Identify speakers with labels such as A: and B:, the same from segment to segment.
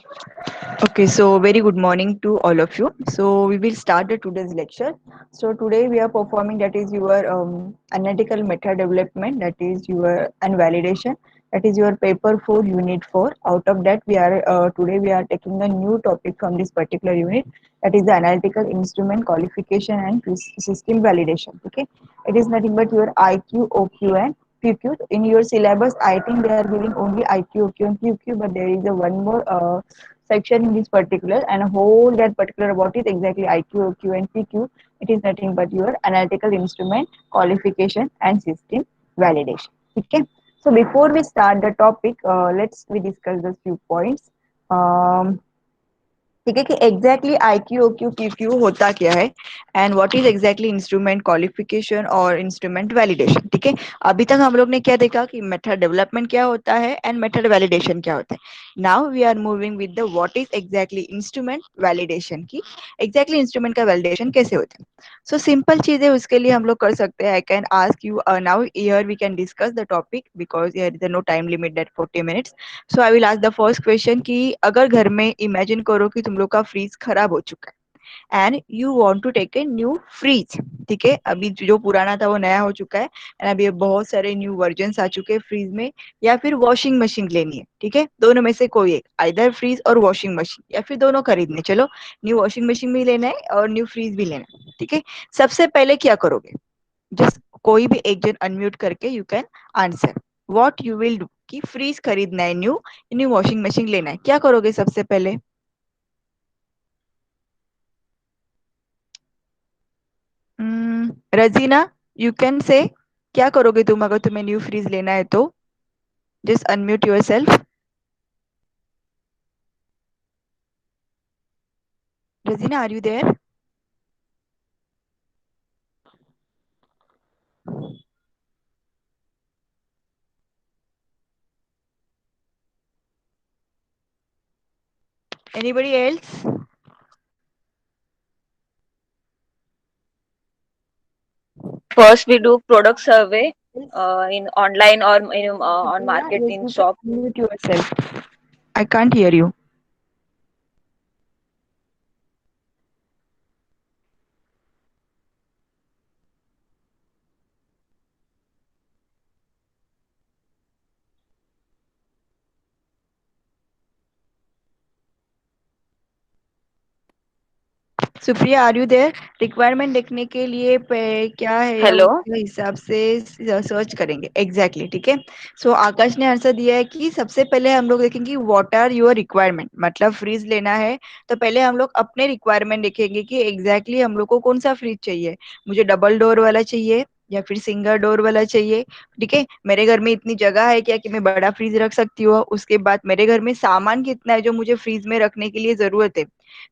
A: Okay, so very good morning to all of you. So we will start the today's lecture. So today we are performing that is your analytical method development, that is your and validation, that is your paper 4 unit 4. Out of that we are today we are taking a new topic from this particular unit, that is the analytical instrument qualification and system validation. Okay, it is nothing but your IQ, OQ and PQ. In your syllabus, I think they are giving only IQ, OQ and PQ, but there is a one more section in this particular and a whole that particular about it exactly IQ, OQ and PQ. It is nothing but your analytical instrument qualification and system validation. Okay. So before we start the topic, let's we discuss the few points. Um, ठीक है कि exactly I Q O Q P Q होता क्या है and what is exactly instrument qualification और instrument validation. ठीक है, अभी तक हम लोग ने क्या देखा कि मेथड डेवलपमेंट क्या होता है एंड मेथड वैलिडेशन क्या होता है. Now we are moving with the what is exactly instrument validation की एग्जैक्टली इंस्ट्रूमेंट का वैलिडेशन कैसे होता है. सो सिंपल चीज है, उसके लिए हम लोग कर सकते हैं. I can ask you now here we can discuss the topic because here is no time limit that 40 minutes. So I will ask the first question कि अगर घर में इमेजिन करो कि तुम लोग का फ्रीज खराब हो चुका है and you want to take a new fridge. ठीक है, अभी जो पुराना था वो नया हो चुका है एंड अभी बहुत सारे न्यू वर्जन आ चुके हैं फ्रीज में, या फिर वॉशिंग मशीन लेनी है. ठीक है, दोनों में से कोई एक, आइदर फ्रीज और वॉशिंग मशीन, या फिर दोनों खरीदने. चलो, न्यू वॉशिंग मशीन भी लेना है और न्यू फ्रीज भी लेना है. ठीक है, सबसे पहले क्या करोगे? जस्ट कोई भी एक जन अनम्यूट करके you can answer what you will do. कि फ्रीज खरीदना है, न्यू न्यू वॉशिंग मशीन लेना है, क्या करोगे सबसे पहले? रजीना, यू कैन से क्या करोगे तुम अगर तुम्हें न्यू फ्रीज लेना है तो? Just unmute yourself. Regina, are you there? Anybody else?
B: First, we do product survey in online or on
A: Supriya,
B: market
A: yes,
B: in
A: you can
B: shop.
A: unmute yourself. I can't hear you. Supriya, are you there? Requirement देखने के लिए क्या है या
B: Hello.
A: उसके हिसाब से search करेंगे एग्जैक्टली exactly. ठीक है, सो आकाश ने आंसर दिया है कि सबसे पहले हम लोग देखेंगे व्हाट आर योर रिक्वायरमेंट. मतलब फ्रीज लेना है तो पहले हम लोग अपने रिक्वायरमेंट देखेंगे कि एग्जैक्टली exactly हम लोग को कौन सा फ्रीज चाहिए. मुझे डबल डोर वाला चाहिए या फिर सिंगल डोर वाला चाहिए. ठीक है, मेरे घर में इतनी जगह है क्या कि मैं बड़ा फ्रीज रख सकती हूँ. उसके बाद मेरे घर में सामान कितना है जो मुझे फ्रीज में रखने के लिए जरूरत है.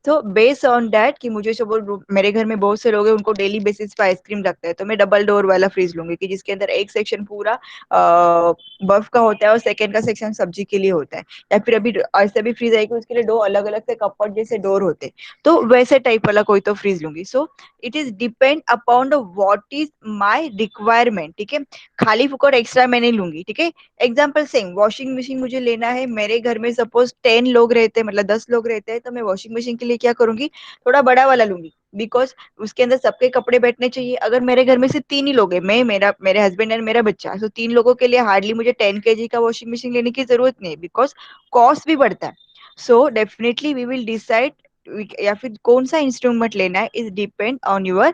A: तो बेस्ड ऑन दैट कि मुझे सब मेरे घर में बहुत से लोग हैं, उनको डेली बेसिस पे आइसक्रीम लगता है, तो मैं डबल डोर वाला फ्रिज लूंगी कि जिसके अंदर एक सेक्शन पूरा बर्फ का होता है और सेकंड का सेक्शन सब्जी के लिए होता है. या फिर अभी ऐसे भी फ्रिज है कि उसके लिए दो अलग अलग से कपबोर्ड जैसे डोर होते हैं, तो वैसे टाइप वाला कोई तो फ्रिज लूंगी. So it is depend upon the what is my requirement. ठीक है, खाली फुकट एक्स्ट्रा मैं नहीं लूंगी. ठीक है, एग्जाम्पल सेम, वॉशिंग मशीन मुझे लेना है. मेरे घर में सपोज 10 लोग रहते हैं, मतलब 10 लोग रहते हैं, तो मैं वॉशिंग मशीन के लिए क्या करूंगी, थोड़ा बड़ा वाला लूंगी. बिकॉज उसके अंदर सबके कपड़े बैठने चाहिए. अगर मेरे घर में से 3 ही लोग हैं, मैं, मेरा, मेरे हस्बैंड एंड मेरा बच्चा, तो 3 लोगों के लिए हार्डली मुझे 10 kg का वॉशिंग मशीन लेने की जरूरत नहीं, बिकॉज कॉस्ट भी बढ़ता है. So definitely we will decide या फिर कौन सा इंस्ट्रूमेंट लेना है is depend on your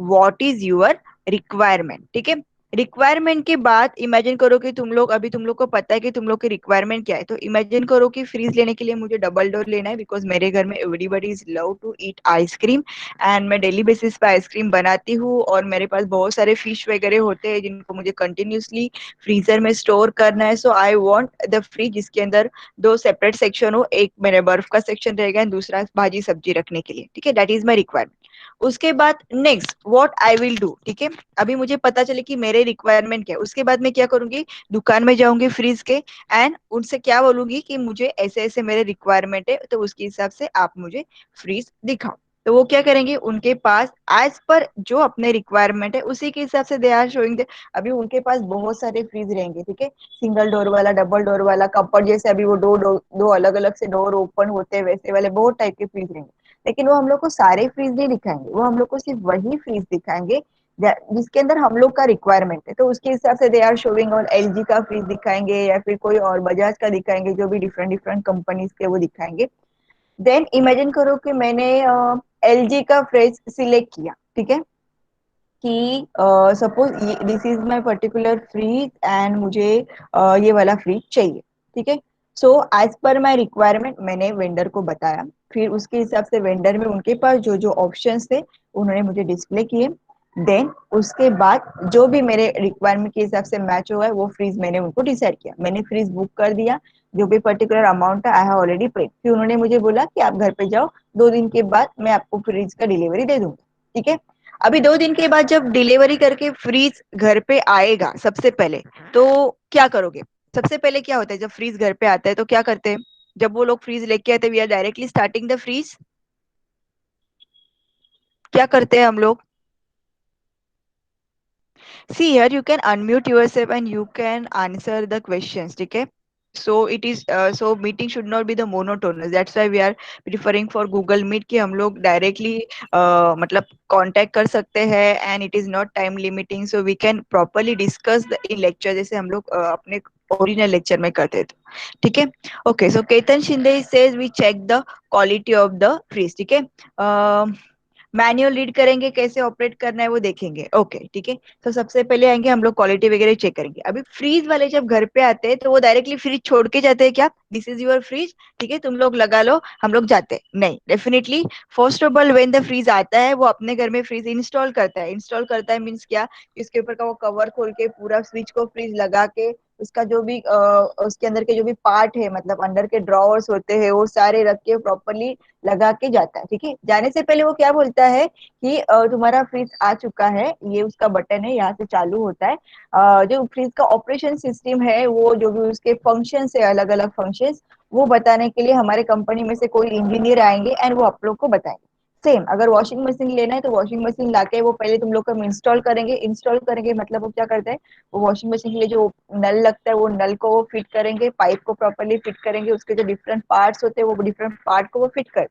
A: what is your requirement. ठीक है, रिक्वायरमेंट के बाद इमेजिन करो कि तुम लोग, अभी तुम लोग को पता है कि तुम लोग की रिक्वायरमेंट क्या है, तो इमेजिन करो कि फ्रीज लेने के लिए मुझे डबल डोर लेना है बिकॉज मेरे घर में everybody is love to eat ice cream and मैं डेली बेसिस पे आइसक्रीम बनाती हूँ और मेरे पास बहुत सारे फिश वगैरह होते हैं जिनको मुझे कंटिन्यूसली फ्रीजर में स्टोर करना है. सो आई वांट द फ्रिज जिसके अंदर दो सेपरेट सेक्शन हो, एक मेरे बर्फ का सेक्शन रहेगा एंड दूसरा भाजी सब्जी रखने के लिए. ठीक है, दैट इज माई रिक्वायरमेंट. उसके बाद next what I will do. ठीक है, अभी मुझे पता चले कि मेरे रिक्वायरमेंट क्या है, उसके बाद मैं क्या करूंगी, दुकान में जाऊंगी फ्रीज के एंड उनसे क्या बोलूंगी कि मुझे ऐसे ऐसे मेरे रिक्वायरमेंट है, तो उसके हिसाब से आप मुझे फ्रीज दिखाओ. तो वो क्या करेंगे, उनके पास एज पर जो अपने रिक्वायरमेंट है उसी के हिसाब से दे आर शोइंग दे। अभी उनके पास बहुत सारे फ्रिज रहेंगे, ठीक है, सिंगल डोर वाला, डबल डोर वाला, कपड़ जैसे अभी वो दो अलग अलग से डोर ओपन होते हैं वैसे वाले बहुत टाइप के फ्रिज रहेंगे। लेकिन वो हम लोग को सारे फ्रिज नहीं दिखाएंगे, वो हम लोग को सिर्फ वही फ्रिज दिखाएंगे जिसके अंदर हम लोग का रिक्वायरमेंट है। तो उसके हिसाब से दे आर शोइंग, और एलजी का फ्रिज दिखाएंगे या फिर कोई और बजाज का दिखाएंगे, जो भी डिफरेंट डिफरेंट कंपनीज के वो दिखाएंगे। देन इमेजिन करो कि मैंने एलजी का फ्रिज सिलेक्ट किया, ठीक है, कि suppose this is my particular fridge and मुझे ये वाला फ्रिज चाहिए, ठीक है। So as per my requirement मैंने वेंडर को बताया, फिर उसके हिसाब से वेंडर में उनके पास जो जो ऑप्शंस थे उन्होंने मुझे डिस्प्ले किए। देन उसके बाद जो भी मेरे रिक्वायरमेंट के हिसाब से मैच हुआ है वो फ्रिज मैंने उनको डिसाइड किया, मैंने फ्रिज बुक कर दिया, जो भी पर्टिकुलर अमाउंट था आई हैव ऑलरेडी पेड। फिर उन्होंने मुझे बोला कि आप घर पे जाओ, 2 दिन के बाद मैं आपको फ्रिज का डिलीवरी दे दूंगा, ठीक है। अभी 2 दिन के बाद जब डिलीवरी करके फ्रीज घर पे आएगा सबसे पहले, तो क्या करोगे? सबसे पहले क्या होता है जब फ्रीज घर पे आता है तो क्या करते हैं? जब वो लोग फ्रीज लेके आते हैं, we are directly starting the fridge. क्या करते हैं हम लोग? See here, you can unmute yourself and you can answer the questions. ठीक है? So it is so meeting should not be the monotonous. That's why we are preferring for Google Meet कि हम लोग directly मतलब contact कर सकते हैं and it is not time limiting, so we can properly discuss the in lecture जैसे हम लोग अपने ओरिजिनल लेक्चर में करते थे। ठीक है? Okay, so Ketan Shinde says we check the quality of the freeze। ठीक है? मैनुअल रीड करेंगे, कैसे ऑपरेट करना है वो देखेंगे। ओके, ठीक है। तो सबसे पहले आएंगे हम लोग क्वालिटी वगैरह चेक करेंगे। अभी फ्रीज वाले जब घर पे आते हैं तो वो डायरेक्टली फ्रिज छोड़ के जाते हैं क्या? दिस इज योर फ्रिज, ठीक है, तुम लोग लगा लो, हम लोग जाते हैं नहीं, डेफिनेटली। First of all when the fridge आता है वो अपने घर में फ्रीज इंस्टॉल करता है। इंस्टॉल करता है मीन्स क्या? इसके ऊपर का वो कवर खोल के पूरा स्विच को फ्रीज लगा के उसका जो भी उसके अंदर के जो भी पार्ट है, मतलब अंदर के ड्रॉवर्स होते हैं वो सारे रख के प्रॉपरली लगा के जाता है। ठीक है, जाने से पहले वो क्या बोलता है कि तुम्हारा फ्रिज आ चुका है, ये उसका बटन है, यहाँ से चालू होता है। जो फ्रिज का ऑपरेशन सिस्टम है, वो जो भी उसके फंक्शन है, अलग अलग फंक्शन, वो बताने के लिए हमारे कंपनी में से कोई इंजीनियर आएंगे एंड वो आप लोग को बताएंगे। सेम अगर वॉशिंग मशीन लेना है तो वॉशिंग मशीन लाके वो पहले तुम लोग को इंस्टॉल करेंगे। इंस्टॉल करेंगे मतलब वो क्या करते हैं, वो वॉशिंग मशीन के लिए जो नल लगता है वो नल को वो फिट करेंगे, पाइप को प्रॉपरली फिट करेंगे, उसके जो डिफरेंट पार्ट्स होते हैं वो डिफरेंट पार्ट को वो फिट कर,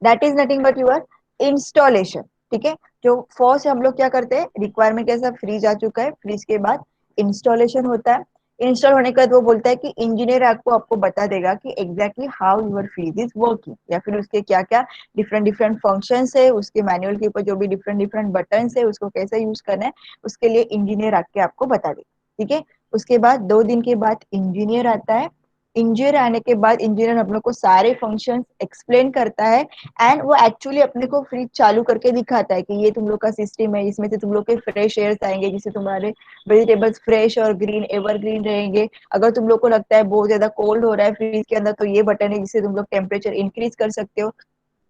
A: that is nothing but your installation. ठीक है, जो फर्स्ट हम लोग क्या करते हैं, रिक्वायरमेंट कैसा, फ्रीज आ चुका है, फ्रीज के बाद इंस्टॉलेशन होता है। इंस्टॉल होने के बाद वो बोलता है कि इंजीनियर आपको आपको बता देगा कि exactly how your fridge is working, या फिर उसके क्या क्या डिफरेंट डिफरेंट फंक्शंस है, उसके मैनुअल के ऊपर जो भी डिफरेंट डिफरेंट बटन है उसको कैसे यूज करना है, उसके लिए इंजीनियर आके आपको बता देगा। ठीक है, उसके बाद 2 दिन के बाद इंजीनियर आता है। इंजीनियर आने के बाद इंजीनियर हम लोग को सारे फंक्शंस एक्सप्लेन करता है एंड वो एक्चुअली अपने को फ्रिज चालू करके दिखाता है कि ये तुम लोग का सिस्टम है, इसमें से तुम लोग के फ्रेश एयर्स आएंगे जिससे तुम्हारे वेजिटेबल्स फ्रेश और ग्रीन एवरग्रीन रहेंगे। अगर तुम लोग को लगता है बहुत ज्यादा कोल्ड हो रहा है फ्रिज के अंदर, तो ये बटन है जिससे तुम लोग टेम्परेचर इंक्रीज कर सकते हो।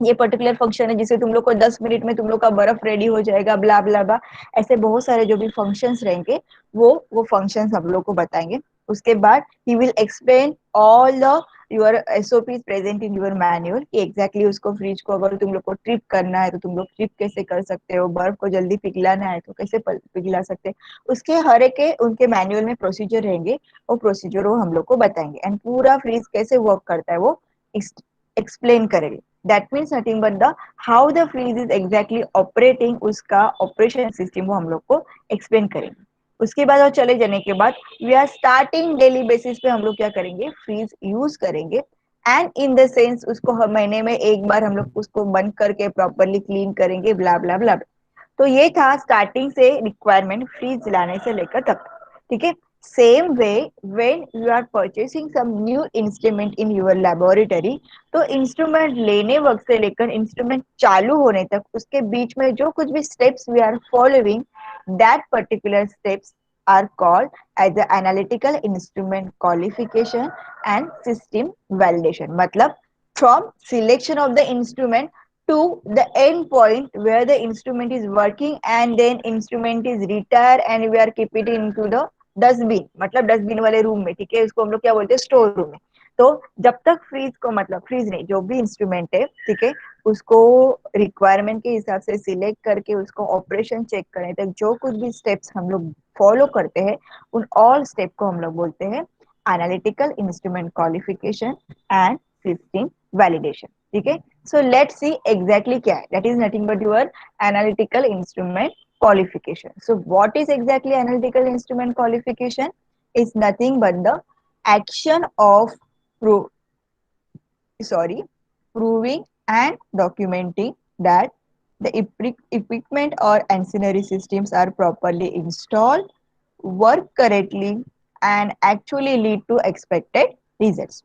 A: ये पर्टिकुलर फंक्शन है जिससे तुम लोग को 10 मिनट में तुम लोग का बर्फ रेडी हो जाएगा, ब्ला ब्ला ब्ला। ऐसे बहुत सारे जो भी फंक्शंस रहेंगे वो फंक्शंस हम लोग को बताएंगे। उसके बाद he will explain all the your SOP present in your manual कि एग्जैक्टली उसको फ्रिज को अगर तुम लोग को ट्रिप करना है तो तुम लोग ट्रिप कैसे कर सकते हो, बर्फ को जल्दी पिघलाना है तो कैसे पिघला सकते हैं। उसके हर एक के उनके मैनुअल में प्रोसीजर रहेंगे, वो प्रोसीजर वो हम लोग को बताएंगे एंड पूरा फ्रिज कैसे वर्क करता है वो एक्सप्लेन करेंगे। That means nothing but the how the fridge is exactly operating, उसका ऑपरेशन सिस्टम वो हम लोग को एक्सप्लेन करेंगे। उसके बाद और चले जाने के बाद we are starting daily basis पे हम लोग क्या करेंगे, फ्रीज यूज करेंगे एंड इन द सेंस उसको हर महीने में एक बार हम लोग उसको बंद करके प्रॉपरली क्लीन करेंगे, ब्ला ब्ला ब्ला। तो ये था स्टार्टिंग से रिक्वायरमेंट फ्रीज लाने से लेकर तक। ठीक है, same way when you are purchasing some new instrument in your laboratory, तो इंस्ट्रूमेंट लेने वक्त से लेकर इंस्ट्रूमेंट चालू होने तक उसके बीच में जो कुछ भी steps we are following, that particular steps are called as the analytical instrument qualification and system validation। मतलब from selection of the instrument to the end point where the instrument is working and then instrument is retired and we are keep it into the dustbin, मतलब dustbin वाले room में, ठीक है, उसको हम लोग क्या बोलते हैं, स्टोर रूम में। तो जब तक फ्रीज को, मतलब फ्रीज नहीं, जो भी इंस्ट्रूमेंट है, ठीक है, उसको रिक्वायरमेंट के हिसाब से सिलेक्ट करके उसको ऑपरेशन चेक करने तक जो कुछ भी स्टेप्स हम लोग फॉलो करते हैं, उन ऑल स्टेप को हम लोग बोलते हैं analytical instrument qualification and system validation. ठीक है, सो लेट्स सी एग्जैक्टली क्या है, that is nothing but your analytical instrument qualification. So what is exactly analytical instrument qualification? Is nothing but the action of pro- sorry, proving and documenting that the equipment or ancillary systems are properly installed, work correctly, and actually lead to expected results.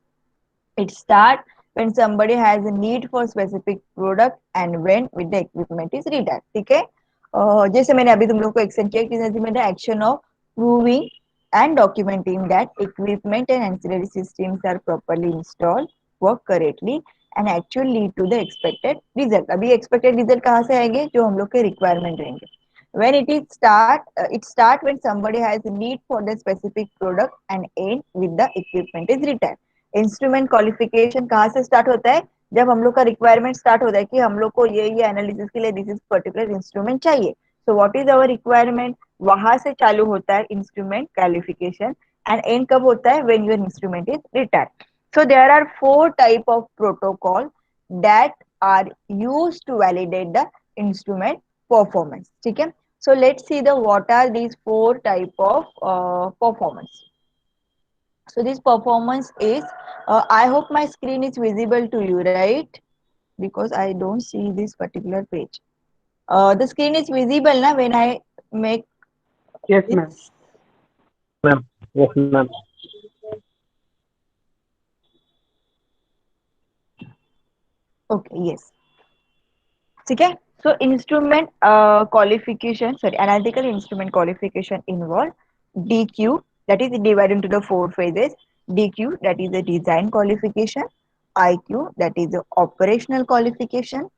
A: It starts when somebody has a need for specific product and when with the equipment is returned. ठीक है, जैसे मैंने अभी तुम लोग को explain किया कि में the action of proving and documenting that equipment and ancillary systems are properly installed, work correctly and actually lead to the expected result. अभी expected result कहाँ से आएंगे? जो हम लोग के requirement रहेंगे. When it start when somebody has a need for the specific product and end with the equipment is returned. Instrument qualification कहाँ से स्टार्ट होता है? जब हम लोग का रिक्वायरमेंट स्टार्ट होता है कि हम लोग को ये एनालिसिस के लिए दिस इज पर्टिकुलर इंस्ट्रूमेंट चाहिए, सो व्हाट इज अवर रिक्वायरमेंट, वहां से चालू होता है इंस्ट्रूमेंट क्वालिफिकेशन एंड एंड कब होता है? When your instrument is retired. So there are four type of protocol that are used to validate the instrument performance. ठीक है, so let's see the what are these four type of performance. So this performance is, I hope my screen is visible to you, right? Because I don't see this particular page. The screen is visible na when I make
C: Yes, ma'am.
A: this.
C: Ma'am. Yes, ma'am.
A: Okay, yes. ठीक है, so instrument qualification, sorry, analytical instrument qualification involve DQ, that is divided into the four phases. DQ, that is the design qualification. IQ, that is the operational qualification.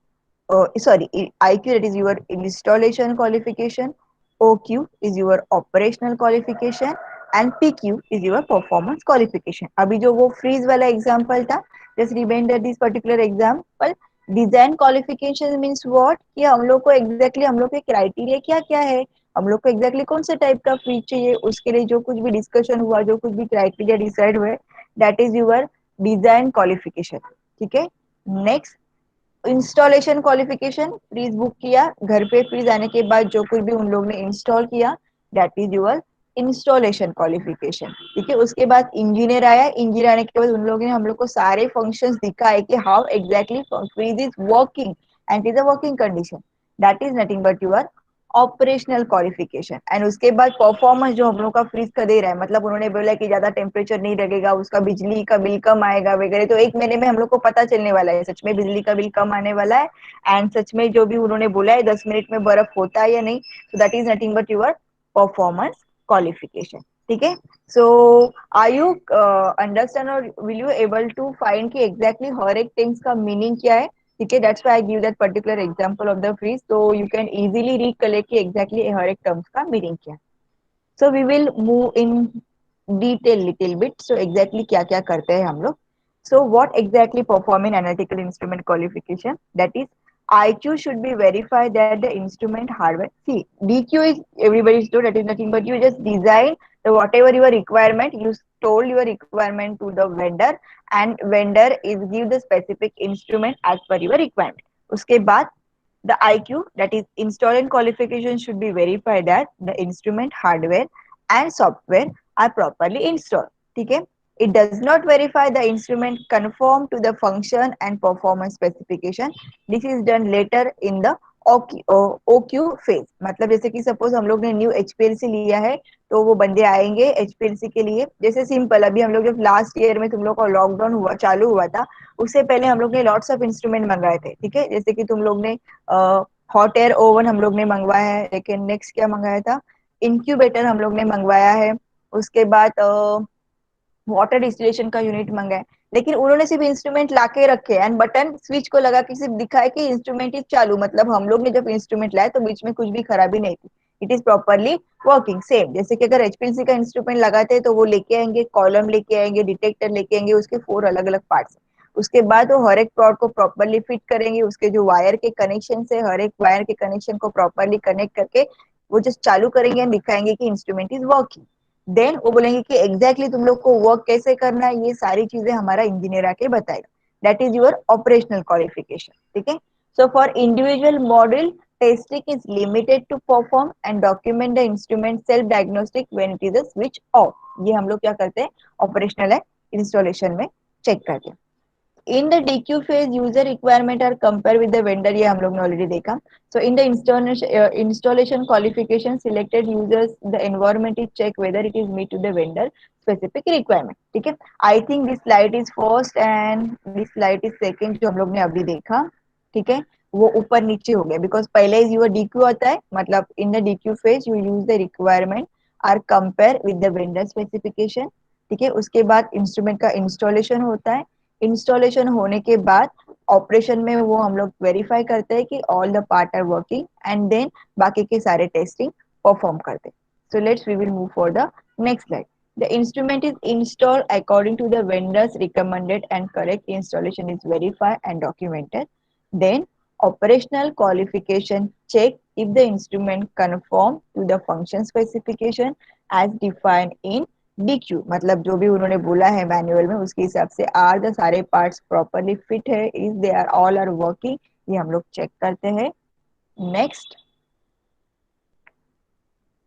A: Sorry, IQ, that is your installation qualification. OQ is your operational qualification and PQ is your performance qualification. अभी जो वो freeze वाला example था, just remember this particular example. Design qualification means what, कि हम लोग को exactly हम लोग के क्राइटेरिया क्या क्या है, हम लोग को एग्जैक्टली कौन से टाइप का फ्रिज चाहिए, उसके लिए जो कुछ भी डिस्कशन हुआ, जो कुछ भी क्राइटेरिया डिसाइड हुए, that is your design qualification. ठीक है, next installation qualification, fridge book किया, घर पे फ्रीज आने के बाद जो कुछ भी उन लोग ने इंस्टॉल किया, that is your installation qualification. ठीक है, उसके बाद इंजीनियर आया, इंजीनियर आने के बाद उन लोगों ने हम लोग को सारे फंक्शंस दिखाए कि how exactly fridge is working and is a working condition, that is nothing but your operational qualification. And उसके बाद परफॉर्मेंस जो हम लोग का फ्रीज का दे रहा है, मतलब उन्होंने बोला कि ज्यादा टेम्परेचर नहीं लगेगा, उसका बिजली का बिल कम आएगा वगैरह, तो एक महीने में हम लोग को पता चलने वाला है सच में बिजली का बिल कम आने वाला है एंड सच में जो भी उन्होंने बोला है 10 मिनट में बर्फ होता है या नहीं, so that is nothing but your performance qualification. ठीक है, सो आर यू अंडरस्टैंड और will you able to find कि एग्जैक्टली हर एक थिंग्स का मीनिंग क्या है? ठीक है, that's why I give that particular example of the fridge, so you can easily recollect कि exactly हर एक terms का meaning क्या है. So we will move in detail little bit. So exactly क्या क्या करते हैं हम लोग. So what exactly perform in analytical instrument qualification? That is IQ should be verified that the instrument hardware. See, DQ is everybody's do, that is nothing but you just design the whatever your requirement, you told your requirement to the vendor and vendor is give the specific instrument as per your requirement. उसके बाद the IQ, that is install and qualification, should be verified that the instrument hardware and software are properly installed. ठीक है, it does not verify the instrument conform to the function and performance specification. This is done later in the OQ phase. मतलब जैसे कि suppose हम लोग ने new HPLC लिया है, तो वो बंदे आएंगे HPLC के लिए, जैसे सिंपल अभी हम लोग जब लास्ट ईयर में तुम लोग का लॉकडाउन हुआ चालू हुआ था, उससे पहले हम लोग ने लॉट्स ऑफ इंस्ट्रूमेंट मंगाए थे. ठीक है, जैसे कि तुम लोग ने हॉट एयर ओवन हम लोग ने मंगवाया है, लेकिन नेक्स्ट क्या मंगाया था, इंक्यूबेटर हम लोग ने मंगवाया है, उसके बाद वाटर डिस्टिलेशन का यूनिट मंगाए, लेकिन उन्होंने सिर्फ इंस्ट्रूमेंट लाके रखे एंड बटन स्विच को लगा के सिर्फ दिखाया कि इंस्ट्रूमेंट इज चालू, मतलब हम लोग ने जब इंस्ट्रूमेंट लाए तो बीच में कुछ भी खराबी नहीं थी, it is properly working same, जैसे कि अगर एचपीएलसी का इंस्ट्रूमेंट लगाते हैं तो वो लेके आएंगे, कॉलम लेके आएंगे, डिटेक्टर लेके आएंगे, उसके 4 अलग अलग पार्ट्स। उसके बाद वो हर एक प्लॉट को प्रॉपरली फिट करेंगे, उसके जो वायर के कनेक्शन है हर एक वायर के कनेक्शन को प्रॉपरली कनेक्ट करके वो जस्ट चालू करेंगे एंड दिखाएंगे कि इंस्ट्रूमेंट इज वर्किंग। देन वो बोलेंगे कि एग्जैक्टली तुम लोग को वर्क कैसे करना है, ये सारी चीजें हमारा इंजीनियर आके बताएगा। That is your operational qualification, ठीक है। So for individual model, testing is limited to perform and document the instrument self diagnostic when it is a switch off। ये हम लोग क्या करते हैं, ऑपरेशनल है इंस्टॉलेशन में चेक करते हैं। In the DQ phase user requirement are compare with the vendor, ये हम लोग ने ऑलरेडी देखा। So in the installation qualification selected users the environment is check whether it is meet to the vendor specific requirement, ठीक है। I think this slide is first and this slide is second, जो हम लोग ने अभी देखा, ठीक है। वो ऊपर नीचे हो गया बिकॉज पहले यूर डीक्यू आता है, मतलब in the DQ phase you use the requirement are compare with the vendor specification, ठीक है। उसके बाद इंस्ट्रूमेंट का इंस्टॉलेशन होता है, इंस्टॉलेशन होने के बाद ऑपरेशन में वो हम लोग वेरीफाई करते हैं कि all the part are working and then बाकी के सारे टेस्टिंग परफॉर्म करते हैं। So let's we will move for the next slide. The instrument is installed according to the vendor's recommended and correct installation is verified and documented. Then operational qualification check if the instrument conform to the function specification as defined in DQ, मतलब जो भी उन्होंने बोला है manual में उसके हिसाब से आर द सारे पार्ट्स प्रॉपरली फिट है, is they are all are working, ये हम लोग चेक करते हैं। Next,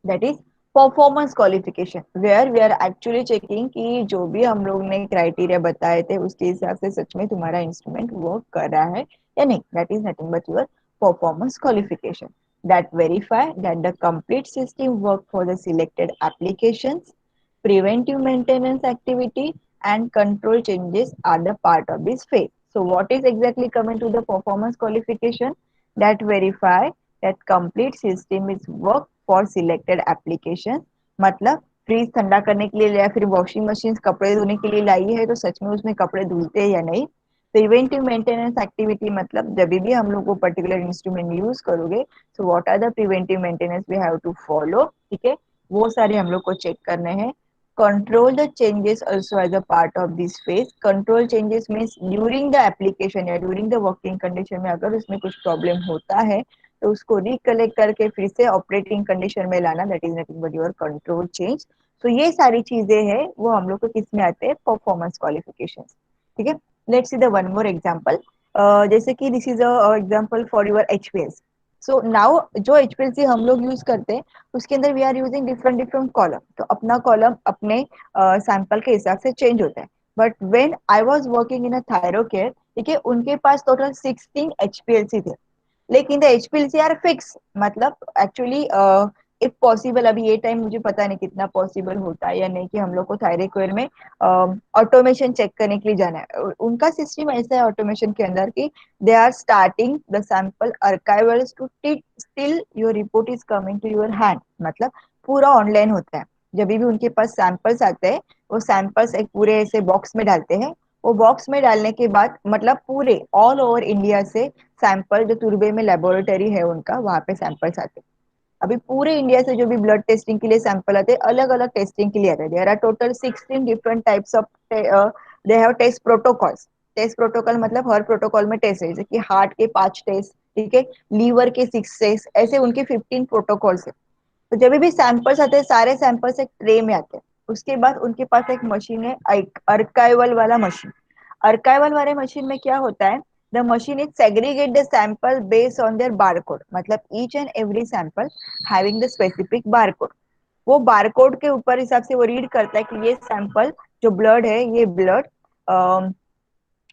A: that is performance qualification where we are actually checking कि जो भी हम लोग ने क्राइटेरिया बताए थे उसके हिसाब से सच में तुम्हारा इंस्ट्रूमेंट वर्क कर रहा है या नहीं। That is nothing but your performance qualification that verify that the complete system work for the selected applications, preventive maintenance activity and control changes are the part of this phase. So what is exactly coming to the performance qualification? That verify that complete system is work for selected application, मतलब freeze ठंडा करने के लिए या फिर washing machine कपड़े धोने के लिए लाई है तो सच में उसमें कपड़े धुलते हैं या नहीं। प्रिवेंटिव मेंटेनेंस एक्टिविटी, मतलब जब भी हम लोग वो पर्टिकुलर इंस्ट्रूमेंट यूज करोगे तो what are the preventive maintenance we have to follow, ठीक है, वो सारे हम लोग को चेक करने हैं। Control the changes also as a part of this phase। Control changes means during the application या ड्यूरिंग द वर्किंग कंडीशन में अगर उसमें कुछ प्रॉब्लम होता है तो उसको रिकलेक्ट करके फिर से ऑपरेटिंग कंडीशन में लाना, that is nothing but your control change. तो ये सारी चीजें हैं वो हम लोग को किस में आते हैं, परफॉर्मेंस क्वालिफिकेशन, ठीक है। Let's see the one more example. जैसे कि this is a example for your HPS. So now जो एचपीएलसी हम लोग यूज करते हैं उसके अंदर we are using different different column, तो अपना कॉलम अपने सैंपल के हिसाब से चेंज होता है। But when I was working in a Thyrocare, ठीक है, उनके पास टोटल 16 एचपीएलसी थे, लेकिन द एचपीएलसी आर फिक्स, मतलब एक्चुअली इफ पॉसिबल, अभी ये टाइम मुझे पता नहीं कितना पॉसिबल होता है या नहीं कि हम लोग को थायरोकेयर में ऑटोमेशन चेक करने के लिए जाना है। उनका सिस्टम ऐसा है ऑटोमेशन के अंदर कि they are starting the sample archivals to till your report is coming to your hand, मतलब पूरा ऑनलाइन होता है। जब भी उनके पास सैंपल्स आते हैं वो सैंपल्स एक पूरे ऐसे बॉक्स में डालते हैं, वो बॉक्स में डालने के बाद मतलब पूरे ऑल ओवर इंडिया से सैंपल, जो तुर्बे में लेबोरेटरी है उनका, वहां पे सैंपल्स आते हैं। अभी पूरे इंडिया से जो भी ब्लड टेस्टिंग के लिए सैंपल आते हैं अलग अलग टेस्टिंग के लिए आते हैं। There are total 16 different types of, they have test protocols. Test protocol मतलब हर प्रोटोकॉल में टेस्ट है, जैसे कि हार्ट के 5 टेस्ट, ठीक है, लीवर के 6 टेस्ट, ऐसे उनके 15 प्रोटोकॉल्स है। तो जब भी सैंपल्स आते हैं सारे सैंपल्स एक ट्रे में आते हैं। उसके बाद उनके पास एक मशीन है, अर्काइवल वाला मशीन। अर्काइवल वाले मशीन में क्या होता है, the machine is segregate the sample based on their barcode, मतलब each and every sample having the specific barcode. वो बारकोड के ऊपर हिसाब से वो रीड करता है कि ये सैंपल जो ब्लड है, ये ब्लड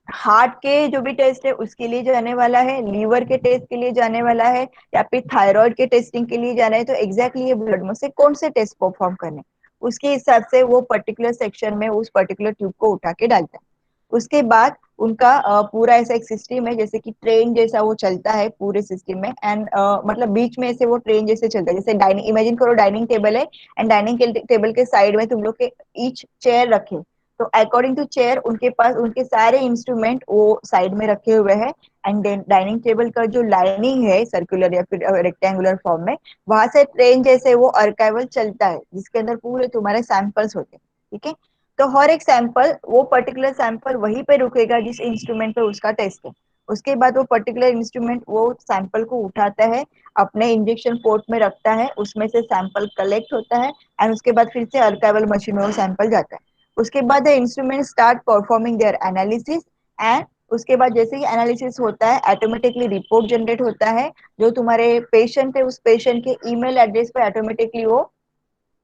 A: हार्ट के जो भी टेस्ट है उसके लिए जाने वाला है, लीवर के टेस्ट के लिए जाने वाला है, या फिर थायराइड के टेस्टिंग के लिए जाना है, तो एग्जैक्टली ये ब्लड में से कौन से टेस्ट परफॉर्म करने, उसके हिसाब से वो पर्टिकुलर सेक्शन में उस पर्टिकुलर ट्यूब को उठा के डालता है। उसके बाद उनका पूरा ऐसा एक सिस्टम है, जैसे कि ट्रेन जैसा वो चलता है पूरे सिस्टम में, एंड मतलब बीच में से वो ट्रेन जैसे चलता है, जैसे डाइनिंग, इमेजिन करो डाइनिंग टेबल है एंड डाइनिंग टेबल के साइड में तुम लोग के ईच चेयर रखे, तो अकॉर्डिंग टू चेयर उनके पास उनके सारे इंस्ट्रूमेंट वो साइड में रखे हुए हैं, एंड डाइनिंग टेबल का जो लाइनिंग है सर्कुलर या फिर रेक्टेंगुलर फॉर्म में, वहां से ट्रेन जैसे वो अर्काइवल चलता है जिसके अंदर पूरे तुम्हारे सैंपल्स होते हैं, ठीक है। तो हर एक सैंपल, वो पर्टिकुलर सैंपल वहीं पे रुकेगा जिस इंस्ट्रूमेंट पे उसका टेस्ट है। उसके बाद वो पर्टिकुलर इंस्ट्रूमेंट वो सैंपल को उठाता है, अपने इंजेक्शन पोर्ट में रखता है, उसमें से सैंपल कलेक्ट होता है, एंड उसके बाद फिर से अर्काइवल मशीन में वो सैंपल जाता है। उसके बाद the instrument start performing their analysis, and उसके बाद जैसे ही एनालिसिस होता है ऑटोमेटिकली रिपोर्ट जनरेट होता है, जो तुम्हारे पेशेंट है उस पेशेंट के ईमेल एड्रेस पे ऑटोमेटिकली वो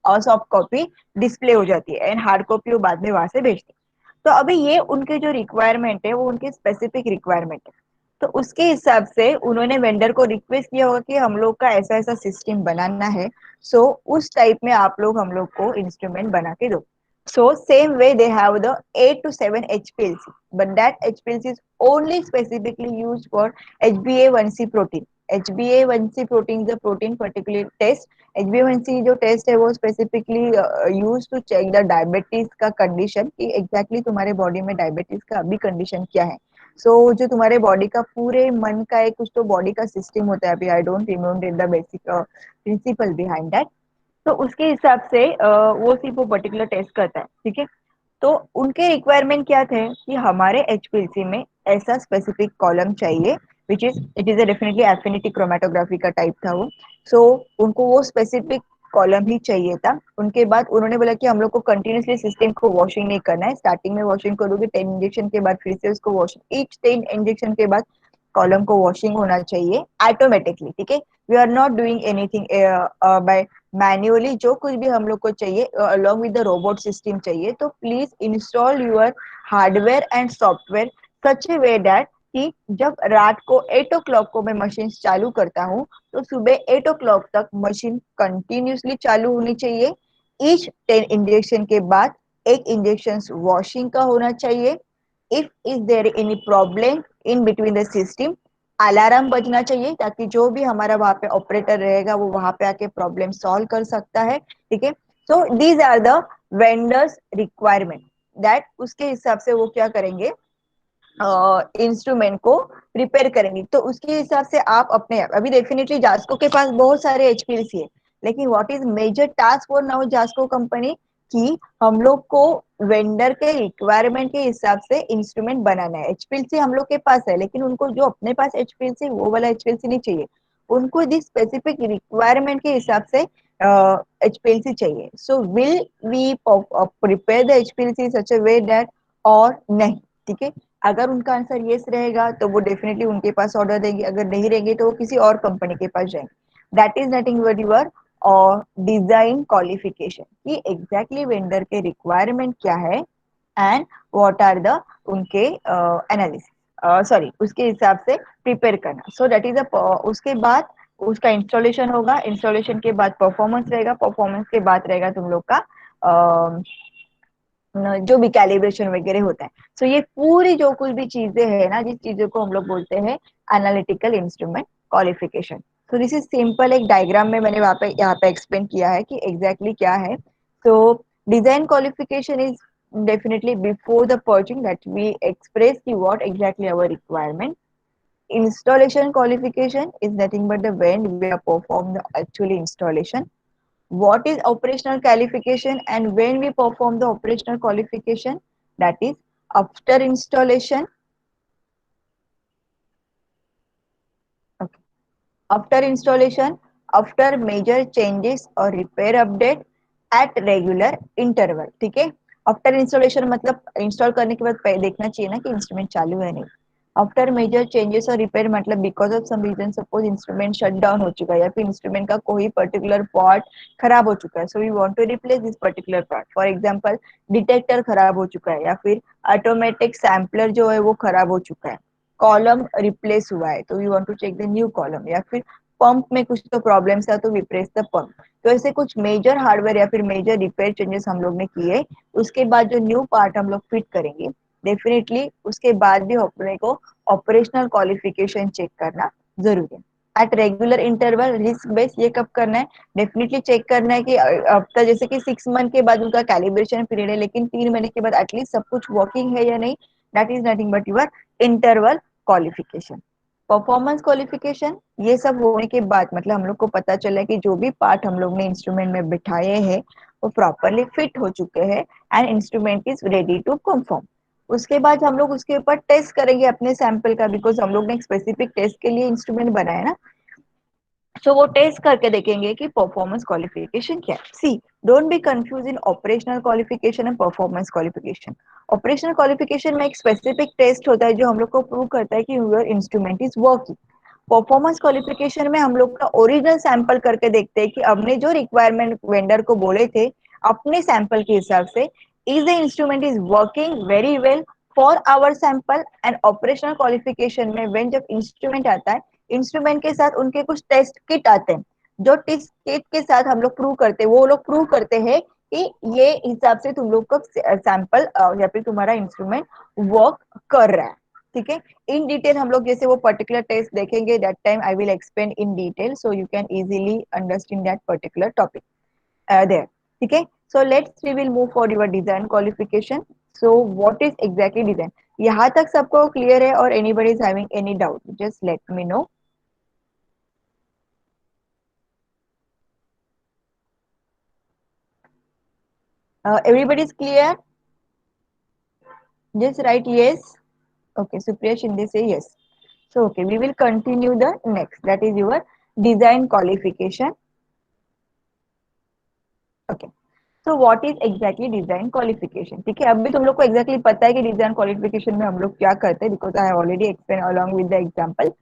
A: और सॉफ्ट कॉपी डिस्प्ले हो जाती है, एंड हार्ड कॉपी वो बाद में वहां से भेजते हैं। तो अभी ये उनके जो रिक्वायरमेंट है वो उनके स्पेसिफिक रिक्वायरमेंट है। तो उसके हिसाब से उन्होंने वेंडर को रिक्वेस्ट किया होगा कि हम लोग का ऐसा ऐसा सिस्टम बनाना है, सो उस टाइप में आप लोग हम लोग को इंस्ट्रूमेंट बना के दो। So same way they have the 8 to 7 HPLC, but that HPLC is only specifically used for HbA1c protein. HbA1c protein is a protein particularly test. HbA1c जो टेस्ट है वो specifically use to check the diabetes का condition, कि exactly तुम्हारे body में diabetes का अभी condition क्या है। जो तुम्हारे बॉडी का पूरे मन का एक कुछ तो बॉडी का सिस्टम होता है, अभी I don't remember the basic principle behind that. तो उसके हिसाब से वो सिर्फ वो पर्टिकुलर टेस्ट करता है, ठीक है। तो उनके रिक्वायरमेंट क्या थे कि हमारे एचपीएलसी में ऐसा स्पेसिफिक कॉलम चाहिए, which is it is a definitely affinity chromatography का टाइप था वो। सो उनको वो स्पेसिफिक कॉलम ही चाहिए था। उनके बाद उन्होंने बोला कि हम लोग को कंटिन्यूसली सिस्टम को वॉशिंग नहीं करना है, स्टार्टिंग में वॉशिंग करोगे 10 इंजेक्शन के बाद फिर से उसको वॉशिंग, ईच 10 इंजेक्शन के बाद कॉलम को वॉशिंग होना चाहिए ऑटोमेटिकली, ठीक है। We are not doing anything by manually. जो कुछ भी हम लोग को चाहिए along with the robot system चाहिए, तो please install your hardware and software such a way that कि जब रात को 8 o'clock को मैं मशीन चालू करता हूँ तो सुबह 8 o'clock तक मशीन कंटिन्यूसली चालू होनी चाहिए। ईच 10 इंजेक्शन के बाद एक इंजेक्शन वॉशिंग का होना चाहिए। If is there any problem in between the system, alarm बजना चाहिए ताकि जो भी हमारा वहां पे ऑपरेटर रहेगा वो वहां पे आके प्रॉब्लम सॉल्व कर सकता है, ठीक है। So these are the vendors requirement, that उसके हिसाब से वो क्या करेंगे, इंस्ट्रूमेंट को प्रिपेयर करेंगे। तो उसके हिसाब से आप अपने अभी डेफिनेटली जास्को के पास बहुत सारे एचपीएलसी है, लेकिन what is major task for now Jasco company, कि हम लोग को वेंडर के रिक्वायरमेंट के हिसाब से इंस्ट्रूमेंट बनाना है। एचपीएलसी हम लोग के पास है, लेकिन उनको जो अपने पास एचपीएलसी वो वाला एचपीएलसी नहीं चाहिए, उनको दिस स्पेसिफिक रिक्वायरमेंट के हिसाब से एचपीएलसी चाहिए। So will we prepare the HPLC such a way that, और नहीं, ठीक है। अगर उनका आंसर यस रहेगा तो वो डेफिनेटली उनके पास ऑर्डर देंगे, अगर नहीं रहेंगे तो वो किसी और कंपनी के पास जाएंगे। That is nothing but your और डिजाइन क्वालिफिकेशन, कि एग्जैक्टली वेंडर के रिक्वायरमेंट क्या है एंड व्हाट आर द उनके एनालिसिस, सॉरी उसके हिसाब से प्रिपेयर करना। सो दैट इज अ, उसके बाद उसका इंस्टॉलेशन होगा, इंस्टॉलेशन के बाद परफॉर्मेंस रहेगा, परफॉर्मेंस के बाद रहेगा तुम लोग का जो भी कैलिब्रेशन वगैरह होता है। सो ये पूरी जो कुछ भी चीजें है ना, जिस चीजों को हम लोग बोलते हैं analytical instrument qualification. So this is simple, एक डायग्राम में मैंने वहां पे यहाँ पे एक्सप्लेन किया है कि एग्जैक्टली क्या है। So design qualification is definitely before the purging, that we express the what exactly our requirement. Installation qualification is nothing but the when we are perform the actually installation. What is operational qualification and when we perform the operational qualification, that is after installation. Okay. After installation, after major changes or repair update at regular interval, ठीक है। After installation मतलब install करने के बाद देखना चाहिए ना कि इंस्ट्रूमेंट चालू है नहीं। आफ्टर मेजर चेंजेस और रिपेयर मतलब because of some reason, suppose instrument shut down हो चुका है या फिर इंस्ट्रूमेंट का कोई पर्टिकुलर पार्ट खराब हो चुका है, so we want to replace this particular part. For example detector खराब हो चुका है, या फिर ऑटोमेटिक सैम्पलर जो है वो खराब हो चुका है, कॉलम रिप्लेस हुआ है, तो we want to check the new column, या फिर पंप में कुछ तो प्रॉब्लम्स है तो वी प्रेस द पंप। तो ऐसे कुछ मेजर हार्डवेयर या फिर मेजर रिपेयर चेंजेस हम लोग ने किए, उसके बाद जो न्यू पार्ट हम लोग फिट करेंगे, डेफिनेटली उसके बाद भी अपने को ऑपरेशनल क्वालिफिकेशन चेक करना जरूरी है। At regular interval risk base. ये कब करना है? डेफिनेटली चेक करना है कि अब तक जैसे कि 6 मंथ के बाद उनका कैलिब्रेशन पीरियड है, लेकिन 3 महीने के बाद एटलीस्ट सब कुछ वर्किंग है या नहीं। That is nothing but your interval qualification. Performance qualification, ये सब होने के बाद मतलब हम लोग को पता चला कि जो भी पार्ट हम लोग ने इंस्ट्रूमेंट में बिठाए हैं वो प्रॉपरली फिट हो चुके हैं and instrument is ready to perform. उसके बाद हम लोग उसके ऊपर टेस्ट करेंगे अपने सैंपल का, बिकॉज हम लोग ने एक स्पेसिफिक टेस्ट के लिए इंस्ट्रूमेंट बनाया ना। सो वो टेस्ट करके देखेंगे कि परफॉर्मेंस क्वालिफिकेशन क्या है। See, don't be confuse in operational qualification and performance qualification. Operational qualification में एक स्पेसिफिक टेस्ट होता है जो हम लोग को प्रूव करता है कि your instrument is working. Performance qualification में हम लोग का ओरिजिनल सैंपल करके देखते हैं कि हमने जो रिक्वायरमेंट वेंडर को बोले थे अपने सैंपल के हिसाब से, is the instrument is working very well for our sample. And operational qualification में व्हेन जब इंस्ट्रूमेंट आता है, इंस्ट्रूमेंट के साथ उनके कुछ टेस्ट किट आते हैं, जो टेस्ट किट के साथ हम लोग प्रूव करते हैं, वो लोग प्रूव करते हैं कि ये हिसाब से तुम लोग का सैंपल या फिर तुम्हारा इंस्ट्रूमेंट वर्क कर रहा है। ठीक है, इन डिटेल हम लोग जैसे वो पर्टिकुलर टेस्ट देखेंगे, that time I will explain in detail so you can easily understand that particular topic there. ठीक है, so let's we will move for your design qualification. So what is exactly design? यहाँ तक सबको clear है और anybody is having any doubt? Just let me know. Everybody is clear? Just write yes. Okay, Supriya Shinde say yes. So okay, we will continue the next, that is your design qualification. Okay, so what is exactly design qualification? ठीक है, अब भी तुम लोग को exactly पता है कि design qualification में हम लोग क्या करते हैं, because I have already explained along with the example.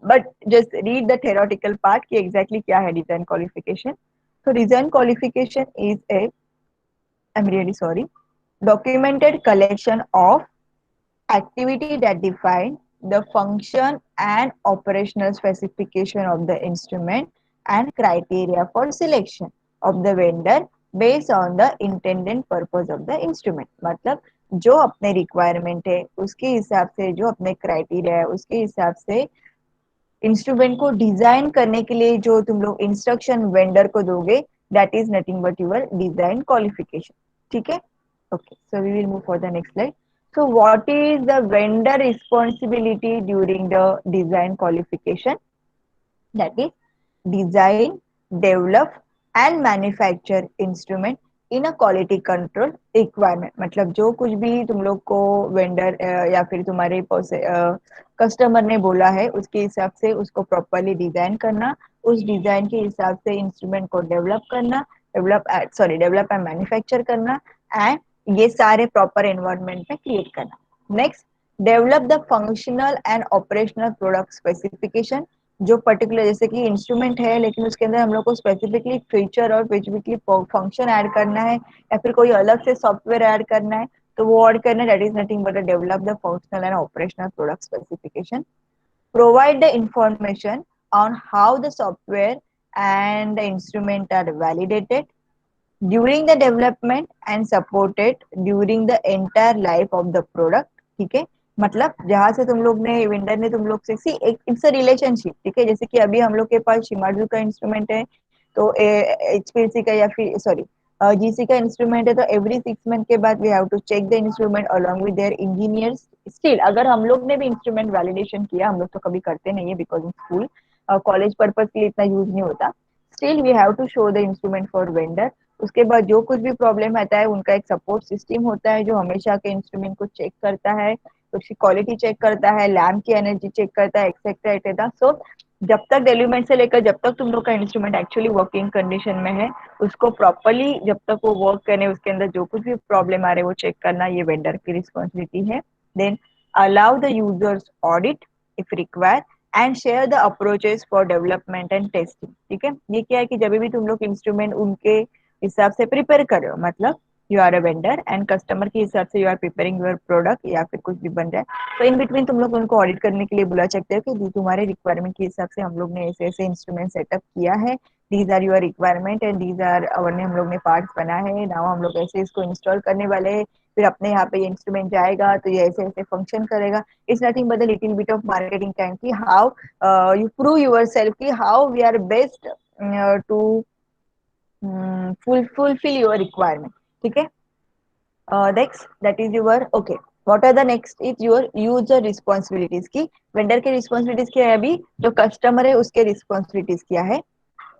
A: But just read the theoretical part कि exactly क्या है design qualification. So design qualification is a, I'm really sorry, documented collection of activity that define the function and operational specification of the instrument and criteria for selection of the vendor based on the intended purpose of the instrument। मतलब जो अपने requirement है उसके हिसाब से, जो अपने criteria है उसके हिसाब से इंस्ट्रूमेंट को डिजाइन करने के लिए जो तुम लोग इंस्ट्रक्शन वेंडर को दोगे, that is nothing but your design qualification. ठीक है, okay, so we will move for the next slide. So what is the vendor responsibility during the design qualification? That is design, develop and manufacture instrument in a quality control requirement। मतलब जो कुछ भी तुम लोग को vendor या फिर तुम्हारे कस्टमर ने बोला है उसके हिसाब से उसको प्रॉपरली डिजाइन करना, उस डिजाइन के हिसाब से इंस्ट्रूमेंट को डेवलप करना, डेवलप एंड मैन्युफैक्चर करना, एंड ये सारे प्रॉपर एनवायरनमेंट में क्रिएट करना। Next, develop the functional and operational product specification. जो पर्टिकुलर जैसे कि इंस्ट्रूमेंट है लेकिन उसके अंदर हम लोग को स्पेसिफिकली फीचर और स्पेसिफिकली फंक्शन ऐड करना है या फिर कोई अलग से सॉफ्टवेयर ऐड करना है, तो वो ऐड करना, that is nothing but develop the functional and operational product specification. Provide the information on how the software and the instrument are validated during the development and supported during the entire life of the product। ठीक है, मतलब जहां से तुम लोग ने vendor ने तुम लोग से सी एक इट्स अ रिलेशनशिप। ठीक है, जैसे कि अभी हम लोग के पास शिमाजू का इंस्ट्रूमेंट है, तो एचपीएलसी का या फिर सॉरी जीसी का इंस्ट्रूमेंट है, तो एवरी 6 मंथ के बाद we have to check the instrument along with their engineers. Still अगर हम लोग ने भी इंस्ट्रूमेंट वैलिडेशन किया, हम लोग तो कभी करते नहीं है because in school college purpose के लिए इतना यूज नहीं होता, still we have to show the instrument for vendor. उसके बाद जो कुछ भी प्रॉब्लम आता है उनका एक सपोर्ट सिस्टम होता है जो हमेशा के इंस्ट्रूमेंट को चेक करता है, उसकी क्वालिटी चेक करता है, लैम्प की एनर्जी चेक करता है, एक्सेट्रा एक्सेट्रा। सो जब तक डेवलपमेंट से लेकर जब तक तुम लोग का इंस्ट्रूमेंट एक्चुअली वर्किंग कंडीशन में है, उसको प्रॉपरली जब तक वो वर्क करने, उसके अंदर जो कुछ भी प्रॉब्लम आ रहे वो चेक करना, ये वेंडर की रिस्पॉन्सिबिलिटी है। Then allow the users audit if require and share the approaches for development and testing. ठीक है, ये क्या है कि जब भी तुम लोग इंस्ट्रूमेंट उनके हिसाब से प्रिपेयर कर रहे हो, मतलब you are a vendor and customer के हिसाब से you are preparing your product या फिर कुछ भी बन रहा है, तो इन बिटवीन तुम लोग उनको ऑडिट करने के लिए बुला सकते हो कि तुम्हारे रिक्वायरमेंट के हिसाब से हम लोग ने ऐसे ऐसे इंस्ट्रूमेंट सेटअप किया है, these are your requirement and these are our ने हम लोग ने पार्ट्स बना है, नाउ हम लोग ऐसे इसको इंस्टॉल करने वाले हैं, फिर अपने यहाँ पे ये इंस्ट्रूमेंट जाएगा तो ये ऐसे ऐसे फंक्शन करेगा. It's nothing but the little bit of marketing time की how you prove yourself की how we are best to fulfill your requirement. ठीक है. Next, that is your okay. What are the next is your user responsibilities की vendor के responsibilities क्या है, अभी जो कस्टमर है उसके रिस्पॉन्सिबिलिटीज क्या है.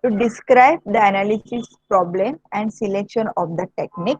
A: To describe the analysis problem and selection of the technique.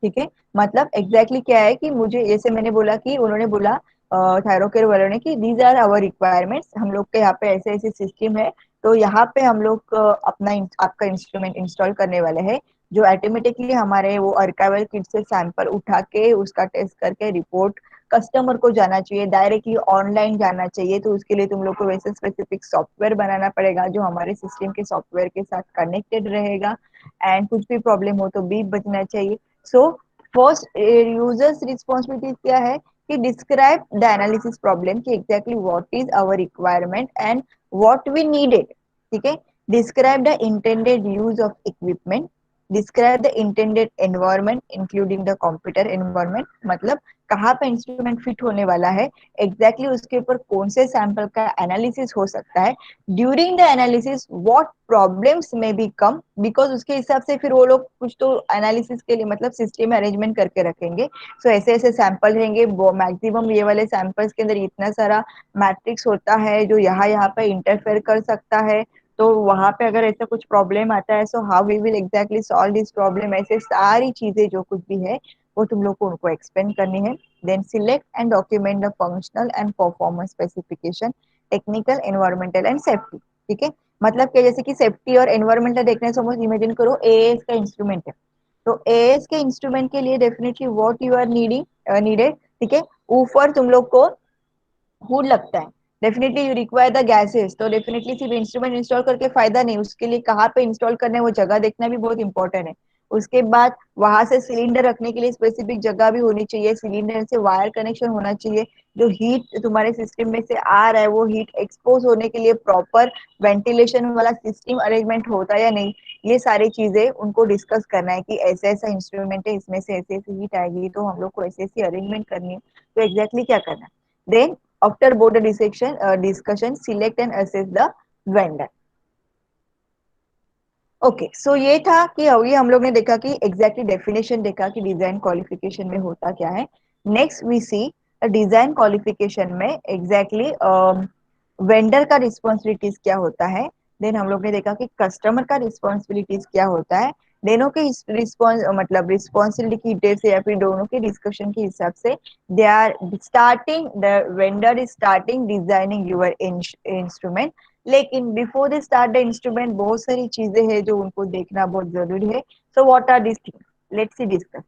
A: ठीक है. मतलब एग्जैक्टली क्या है कि मुझे, जैसे मैंने बोला कि उन्होंने बोला थायरोकेयर वालों ने कि दीज आर आवर रिक्वायरमेंट्स, हम लोग के यहाँ पे ऐसे ऐसे सिस्टम है, तो यहाँ पे हम लोग अपना आपका इंस्ट्रूमेंट इंस्टॉल करने वाले हैं, जो ऑटोमेटिकली हमारे वो अर्काइवल किट से सैंपल उठा के उसका टेस्ट करके रिपोर्ट कस्टमर को जाना चाहिए, डायरेक्टली ऑनलाइन जाना चाहिए. तो उसके लिए तुम लोग को वैसे स्पेसिफिक सॉफ्टवेयर बनाना पड़ेगा जो हमारे सिस्टम के सॉफ्टवेयर के साथ कनेक्टेड रहेगा, एंड कुछ भी प्रॉब्लम हो तो भी बचना चाहिए. सो फर्स्ट यूजर्स रिस्पॉन्सिबिलिटी क्या है कि डिस्क्राइब द एनालिसिस प्रॉब्लम कि exactly what is our requirement and what we needed. ठीक है. Describe the intended use of equipment. Describe the intended environment including the computer environment. मतलब कहाँ पे instrument fit होने वाला है, एग्जैक्टली उसके ऊपर कौन से सैंपल का एनालिसिस हो सकता है, during the analysis what problems में बी कम, बिकॉज उसके हिसाब से फिर वो लोग कुछ तो एनालिसिस के लिए मतलब सिस्टम अरेंजमेंट करके रखेंगे. सो ऐसे ऐसे सैंपल रहेंगे, मैक्सिमम ये वाले सैंपल्स के अंदर इतना सारा मैट्रिक्स होता है जो यहाँ यहाँ पे इंटरफेयर कर सकता है, तो वहां पे अगर ऐसा कुछ प्रॉब्लम आता है, so how we will exactly solve this problem, ऐसे सारी चीजें जो कुछ भी है वो तुम लोग को उनको एक्सप्लेन करनी है. Then select and document the functional and performance specification, technical, environmental and safety. ठीक है. मतलब क्या, जैसे कि सेफ्टी और एनवायरमेंटल देखने, सपोज इमेजिन करो एएस का इंस्ट्रूमेंट है, तो एएस के इंस्ट्रूमेंट के लिए definitely what you are needed. ठीक है. ऊपर तुम लोग को हुड लगता है, definitely you require the gases, तो डेफिनेटली सिर्फ इंस्ट्रूमेंट इंस्टॉल करके फायदा नहीं, उसके लिए कहाँ पे इंस्टॉल करना है वो जगह देखना भी बहुत इंपॉर्टेंट है. उसके बाद वहां से सिलेंडर रखने के लिए स्पेसिफिक जगह भी होनी चाहिए, सिलेंडर से वायर कनेक्शन होना चाहिए, जो हीट तुम्हारे सिस्टम में से आ रहा है वो हीट एक्सपोज होने के लिए प्रॉपर वेंटिलेशन वाला सिस्टम अरेंजमेंट होता है या नहीं, ये सारी चीजें उनको डिस्कस करना है कि ऐसा ऐसा इंस्ट्रूमेंट है, इसमें से ऐसे ऐसी हीट आएगी तो हम लोग को ऐसी ऐसी अरेंजमेंट करनी है, तो एग्जैक्टली क्या करना है. Then after board discussion, select and assess the vendor. Okay. So ये था कि ये हम लोग ने देखा कि एग्जैक्टली डेफिनेशन देखा कि डिजाइन क्वालिफिकेशन में होता क्या है. Next we see design qualification में एग्जैक्टली वेंडर का रिस्पॉन्सिबिलिटीज क्या होता है. देन हम लोग ने देखा कि कस्टमर का रिस्पॉन्सिबिलिटीज क्या होता है. दोनों के रिस्पॉन्स मतलब रिस्पॉन्सिबिलिटी की डेट से या फिर दोनों के डिस्कशन के हिसाब से they are starting, the vendor is starting designing your instrument. लेकिन before they start the instrument बहुत सारी चीजें हैं जो उनको देखना बहुत जरूरी है. So what are this things, let's see discuss.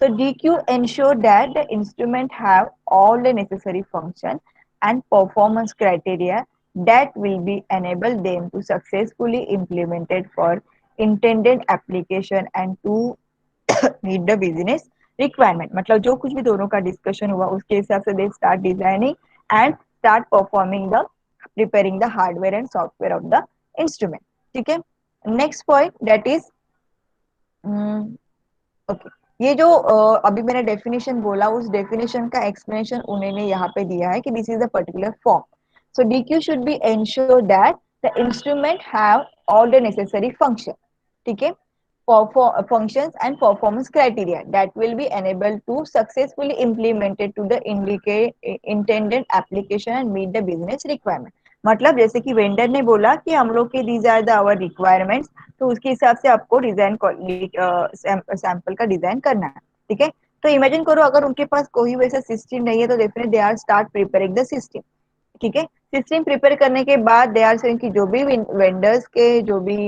A: So DQ ensure that the instrument have all the necessary function and performance criteria that will be enable them to successfully implemented for intended application and to meet the business requirement. मतलब जो कुछ भी दोनों का discussion हुआ उसके हिसाब से they start designing and start performing the preparing the hardware and software of the instrument. ठीक है. Next point that is okay. ये जो अभी मैंने डेफिनेशन बोला उस डेफिनेशन का एक्सप्लेनेशन उन्होंने यहाँ पे दिया है कि this is the particular form. So DQ should be ensure that the instrument have all the necessary function. ठीक है. Functions and performance criteria that will be enabled to successfully implemented to the indicate intended application and meet the business requirement. मतलब जैसे कि vendor ने बोला कि हम लोग के these are the our requirements, तो उसके हिसाब से आपको डिजाइन सैंपल का डिजाइन करना है. ठीक है. तो इमेजिन करो अगर उनके पास कोई वैसा सिस्टम नहीं है तो definitely they are start preparing the system. ठीक है. सिस्टम प्रिपेयर करने के बाद दे आर सेइंग कि जो भी वेंडर्स के जो भी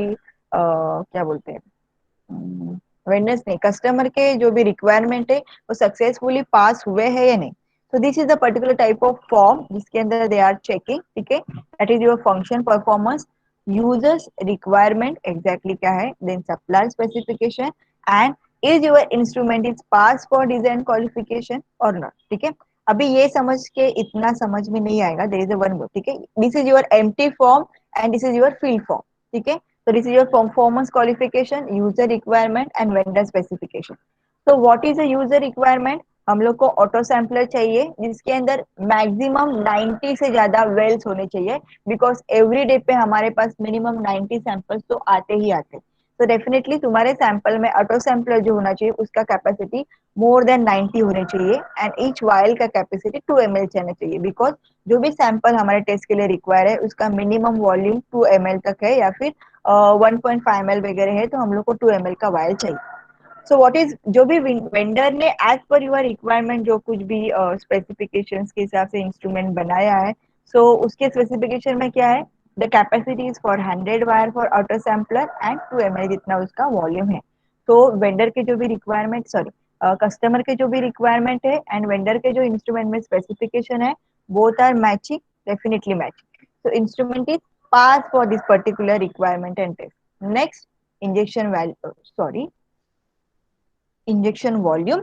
A: क्या बोलते हैं वेंडर्स नहीं, कस्टमर के जो भी रिक्वायरमेंट है वो सक्सेसफुली पास हुए हैं या नहीं. तो this is the particular type of form जिसके अंदर दे आर चेकिंग. ठीक है. That is your function performance, users requirement exactly क्या है, then supplier specification and is your instrument is pass for design qualification और नॉट. ठीक है. अभी ये समझ के इतना समझ में नहीं आएगा, there is a one more. ठीक है. This is your empty form and this is your filled form. ठीक है. So this is your performance qualification, user requirement and vendor specification. So what is a user requirement? हम लोग को auto sampler चाहिए जिसके अंदर मैक्सिमम 90 से ज्यादा वेल्स होने चाहिए, बिकॉज एवरी डे पे हमारे पास मिनिमम 90 सैंपल्स तो आते ही आते हैं. तो डेफिनेटली तुम्हारे सैंपल में ऑटो सैम्पलर जो होना चाहिए उसका कैपेसिटी मोर देन 90 होने चाहिए एंड ईच वायल का कैपेसिटी 2 ml रहना चाहिए, बिकॉज जो भी सैंपल हमारे टेस्ट के लिए रिक्वायर है उसका मिनिमम वॉल्यूम 2 ml तक है या फिर 1.5 ml वगैरह है तो हम लोग को 2 ml का वायल चाहिए. सो व्हाट इज जो भी वेंडर ने एज पर योर रिक्वायरमेंट जो कुछ भी स्पेसिफिकेशंस के हिसाब से इंस्ट्रूमेंट बनाया है, सो उसके स्पेसिफिकेशन में क्या है, the capacity is for 100 wire for auto sampler and 2 ml जितना उसका वॉल्यूम है. तो वेंडर के जो भी रिक्वायरमेंट सॉरी कस्टमर के जो भी रिक्वायरमेंट है एंड वेंडर के जो इंस्ट्रूमेंट में स्पेसिफिकेशन है, both are matching, definitely matching. So instrument is pass for this particular requirement and test. Next, injection value sorry injection volume.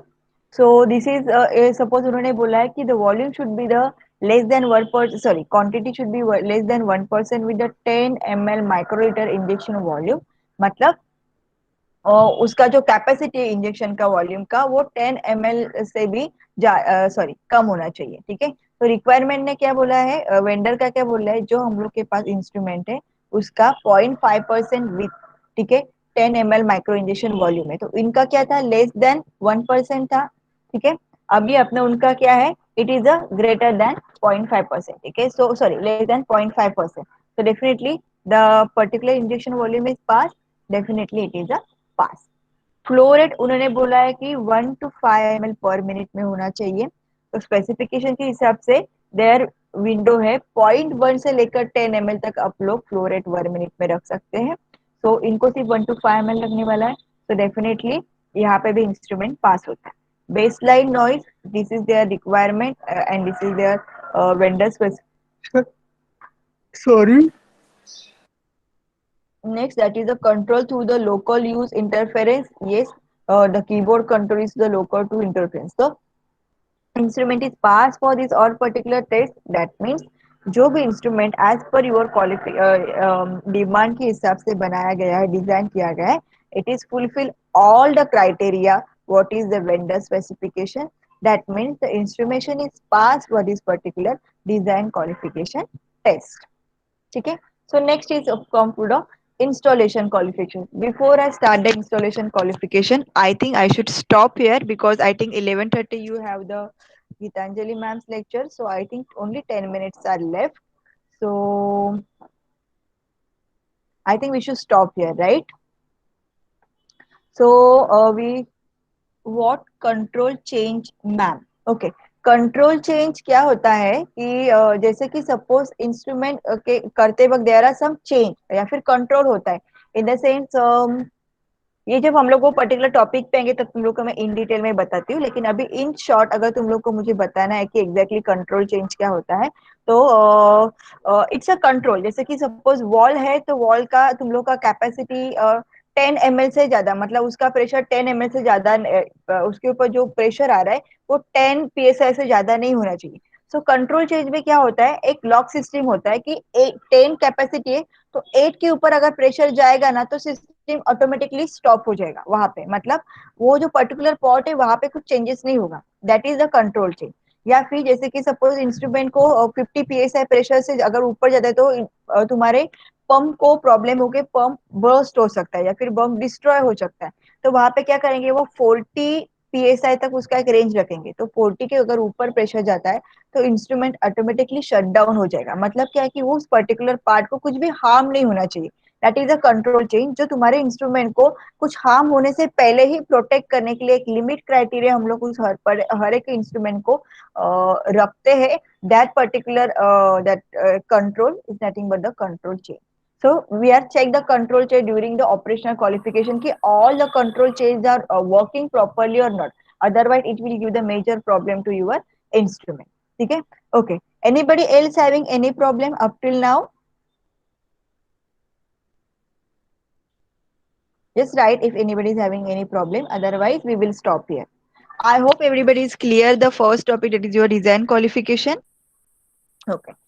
A: So this is suppose उन्होंने बोला है कि the volume should be the less than 1% sorry quantity should be less than 1% with the 10 ml microlitre injection volume. मतलब उसका जो capacity है injection का volume का वो 10 ml से भी सॉरी कम होना चाहिए. ठीक है, तो रिक्वायरमेंट ने क्या बोला है, वेंडर का क्या बोला है, जो हम लोग के पास इंस्ट्रूमेंट है उसका 0.5% विथ, ठीक है, 10 ml माइक्रो इंजेक्शन वॉल्यूम है. तो इनका क्या था, लेस देन 1% था. ठीक है, अभी अपने उनका क्या है, it is a greater than 0.5%. ठीक है, so sorry less than 0.5%. so definitely the particular injection volume is passed, definitely it is a pass. Flow rate उन्होंने बोला है कि 1 to 5 ml पर मिनट में होना चाहिए. तो स्पेसिफिकेशन के हिसाब से देयर विंडो है 0.1 से लेकर 10 ml तक आप लोग फ्लो रेट 1 मिनट में रख सकते हैं. तो इनको सिर्फ 1 to 5 ml लगने वाला है. तो डेफिनेटली यहाँ पे भी इंस्ट्रूमेंट पास होता है. Base line noise, this is their requirement and this is their vendor specification. Sorry. Next, that is the control through the local use interference. Yes, the keyboard control is the local to interference. So, instrument is passed for this or particular test. That means जो भी instrument as per your demand के हिसाब से बनाया गया है, design किया गया है, it is fulfil all the criteria what is the vendor specification. That means the instrumentation is pass for this particular design qualification test. ठीक है, so next is come to the installation qualification. Before I start the installation qualification, I think I should stop here because I think 11:30 you have the Gitanjali ma'am's lecture, so I think only 10 minutes are left. So I think we should stop here, right? So we what control change ma'am. Okay, control change क्या होता है कि जैसे कि suppose instrument के करते वक्त there are some change या फिर कंट्रोल होता है इन द सेंस. ये जब हम लोग वो पर्टिकुलर टॉपिक पे आएंगे तब तुम लोग को मैं इन डिटेल में बताती हूँ, लेकिन अभी इन शॉर्ट अगर तुम लोग को मुझे बताना है कि एग्जैक्टली कंट्रोल चेंज क्या होता है, तो इट्स अ कंट्रोल. जैसे कि सपोज वॉल है तो वॉल का तुम लोग का कैपेसिटी 10 ml से ज्यादा, मतलब उसका प्रेशर 10 ml से ज्यादा, उसके ऊपर जो प्रेशर आ रहा है वो 10 psi से ज्यादा नहीं होना चाहिए. सो कंट्रोल चेंज में क्या होता है, एक लॉक सिस्टम होता है कि 10 कैपेसिटी है तो 8 के ऊपर अगर प्रेशर जाएगा ना तो सिस्टम ऑटोमेटिकली स्टॉप हो जाएगा वहां पे, मतलब वो जो पर्टिकुलर पॉट है वहां पे कुछ चेंजेस नहीं होगा. That is the control change. या फिर जैसे कि सपोज इंस्ट्रूमेंट को 50 psi प्रेशर से अगर ऊपर जाता है तो तुम्हारे पंप को प्रॉब्लम होके पंप बर्स्ट हो सकता है या फिर पंप डिस्ट्रॉय हो सकता है. तो वहां पे क्या करेंगे, वो 40 psi तक उसका एक रेंज रखेंगे. तो 40 के अगर ऊपर प्रेशर जाता है तो इंस्ट्रूमेंट ऑटोमेटिकली शट डाउन हो जाएगा. मतलब क्या है कि वो उस पर्टिकुलर पार्ट को कुछ भी हार्म नहीं होना चाहिए. That is a control change, जो तुम्हारे इंस्ट्रूमेंट को कुछ हार्म होने से पहले ही प्रोटेक्ट करने के लिए एक लिमिट क्राइटेरिया हम लोग उस हर एक इंस्ट्रूमेंट को रखते हैं. That particular that control is nothing but the control change. So we are check the control chain during the operational qualification ki all the control chains are working properly or not. Otherwise, it will give the major problem to your instrument. ठीक है? Okay. Anybody else having any problem up till now? Just write if anybody is having any problem. Otherwise, we will stop here. I hope everybody is clear the first topic, that is your design qualification. Okay.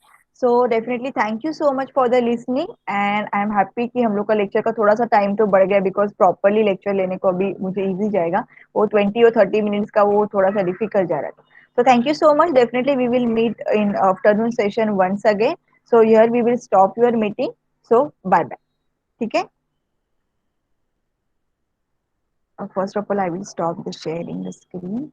A: So definitely thank you so much for the listening and I am happy कि हम लोग का lecture का थोड़ा सा time तो बढ़ गया बिकॉज प्रॉपरली लेक्चर लेने को अभी मुझे इजी जाएगा, वो 20 और 30 मिनट्स का वो थोड़ा सा डिफिकल्ट जा रहा था. So thank you so much. Definitely we will meet in afternoon session once again. So here we will stop your meeting. So bye bye. ठीक है? First of all, I will stop the sharing the screen.